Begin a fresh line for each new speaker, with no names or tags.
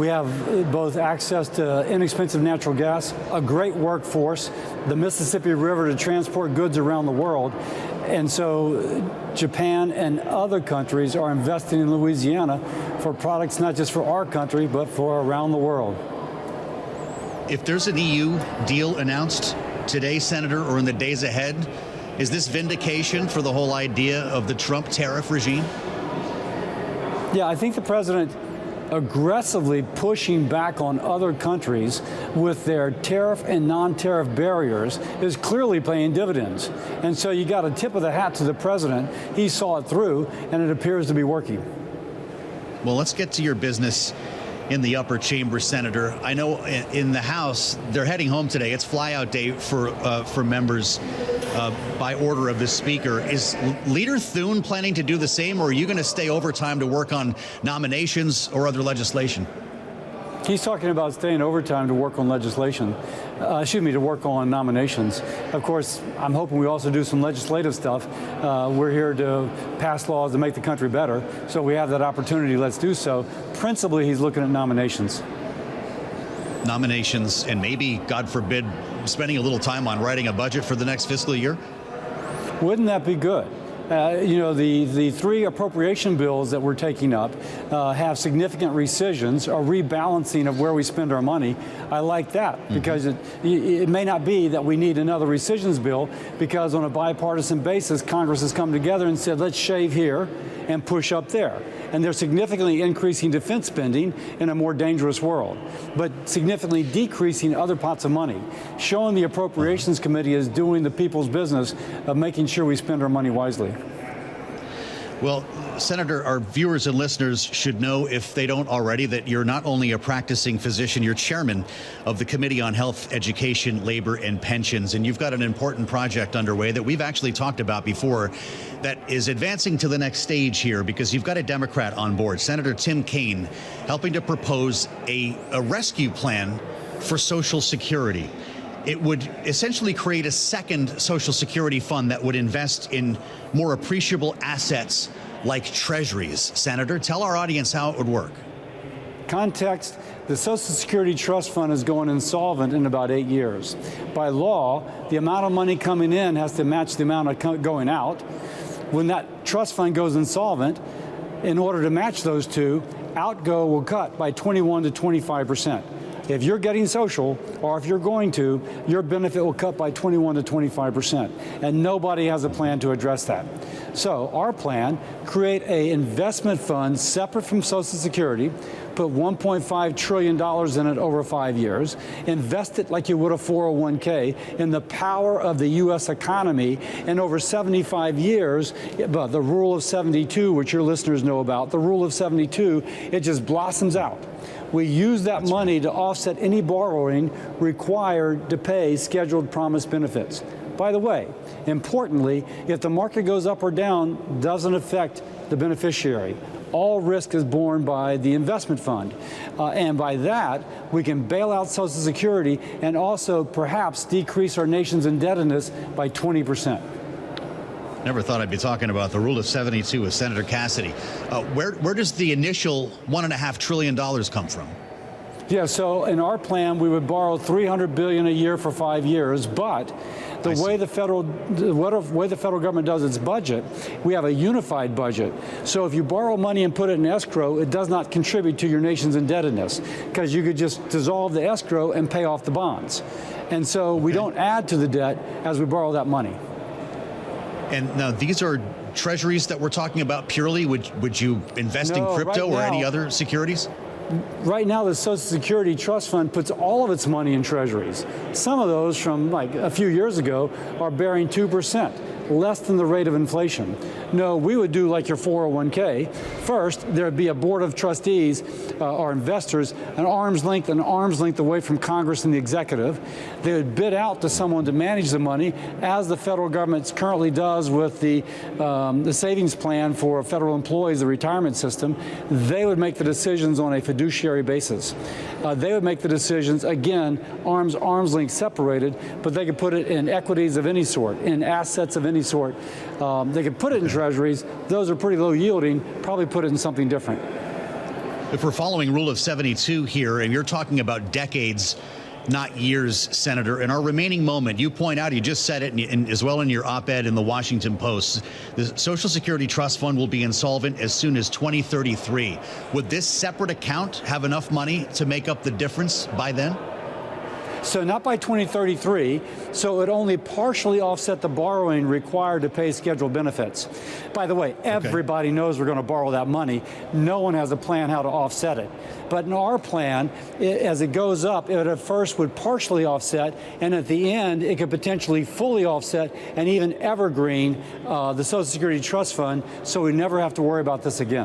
We have both access to inexpensive natural gas, a great workforce, the Mississippi River to transport goods around the world. And so Japan and other countries are investing in Louisiana for products not just for our country, but for around the world.
If there's an EU deal announced today, Senator, or in the days ahead, is this vindication for the whole idea of the Trump tariff regime?
Yeah, I think the president aggressively pushing back on other countries with their tariff and non-tariff barriers is clearly paying dividends. And so you got a tip of the hat to the president. He saw it through, and it appears to be working.
Well, let's get to your business in the upper chamber, Senator. I know in the House, they're heading home today. It's flyout day for members by order of the Speaker. Is Leader Thune planning to do the same, or are you going to stay overtime to work on nominations or other legislation?
He's talking about staying overtime to work on legislation, to work on nominations. Of course, I'm hoping we also do some legislative stuff. We're here to pass laws to make the country better. So we have that opportunity, let's do so. Principally, he's looking at nominations.
Nominations, and maybe, God forbid, spending a little time on writing a budget for the next fiscal year?
Wouldn't that be good? The three appropriation bills that we're taking up have significant rescissions, a rebalancing of where we spend our money. I like that because it may not be that we need another rescissions bill, because on a bipartisan basis, Congress has come together and said, let's shave here and push up there. And they're significantly increasing defense spending in a more dangerous world, but significantly decreasing other pots of money, showing the Appropriations Committee is doing the people's business of making sure we spend our money wisely.
Well, Senator, our viewers and listeners should know, if they don't already, that you're not only a practicing physician, you're chairman of the Committee on Health, Education, Labor, and Pensions. And you've got an important project underway that we've actually talked about before that is advancing to the next stage here, because you've got a Democrat on board, Senator Tim Kaine, helping to propose a rescue plan for Social Security. It would essentially create a second Social Security fund that would invest in more appreciable assets like treasuries. Senator, tell our audience how it would work.
Context: the Social Security Trust Fund is going insolvent in about 8 years. By law, the amount of money coming in has to match the amount of going out. When that trust fund goes insolvent, in order to match those two, outgo will cut by 21 to 25%. If you're getting social, or if you're going to, your benefit will cut by 21 to 25%. And nobody has a plan to address that. So our plan: create an investment fund separate from Social Security, put $1.5 trillion in it over 5 years, invest it like you would a 401k in the power of the U.S. economy, and over 75 years, the rule of 72, which your listeners know about, the rule of 72, it just blossoms out. We use that money to offset any borrowing required to pay scheduled promised benefits. By the way, importantly, if the market goes up or down, doesn't affect the beneficiary. All risk is borne by the investment fund. And by that, we can bail out Social Security and also perhaps decrease our nation's indebtedness by 20%.
Never thought I'd be talking about the rule of 72 with Senator Cassidy. Where does the initial $1.5 trillion come from?
Yeah, so in our plan, we would borrow $300 billion a year for 5 years, but the way the federal government does its budget, we have a unified budget. So if you borrow money and put it in escrow, it does not contribute to your nation's indebtedness, because you could just dissolve the escrow and pay off the bonds. And so we don't add to the debt as we borrow that money.
And now these are treasuries that we're talking about purely. Would you invest in crypto or any other securities?
Right now, the Social Security Trust Fund puts all of its money in treasuries. Some of those from like a few years ago are bearing 2%, less than the rate of inflation. No, we would do like your 401k. First, there'd be a board of trustees or investors, an arm's length away from Congress and the executive. They would bid out to someone to manage the money, as the federal government currently does with the savings plan for federal employees, the retirement system. They would make the decisions on a fiduciary basis. They would make the decisions, again, arm's length separated, but they could put it in equities of any sort, in assets of any sort. They could put it in treasuries. Those are pretty low yielding. Probably put it in something different.
If we're following Rule of 72 here, and you're talking about decades, not years, Senator. In our remaining moment, you point out, you just said it, and as well in your op-ed in the Washington Post, the Social Security Trust Fund will be insolvent as soon as 2033. Would this separate account have enough money to make up the difference by then?
So not by 2033, so it would only partially offset the borrowing required to pay scheduled benefits. By the way, everybody knows we're going to borrow that money. No one has a plan how to offset it. But in our plan, as it goes up, it at first would partially offset, and at the end, it could potentially fully offset and even evergreen the Social Security Trust Fund, so we never have to worry about this again.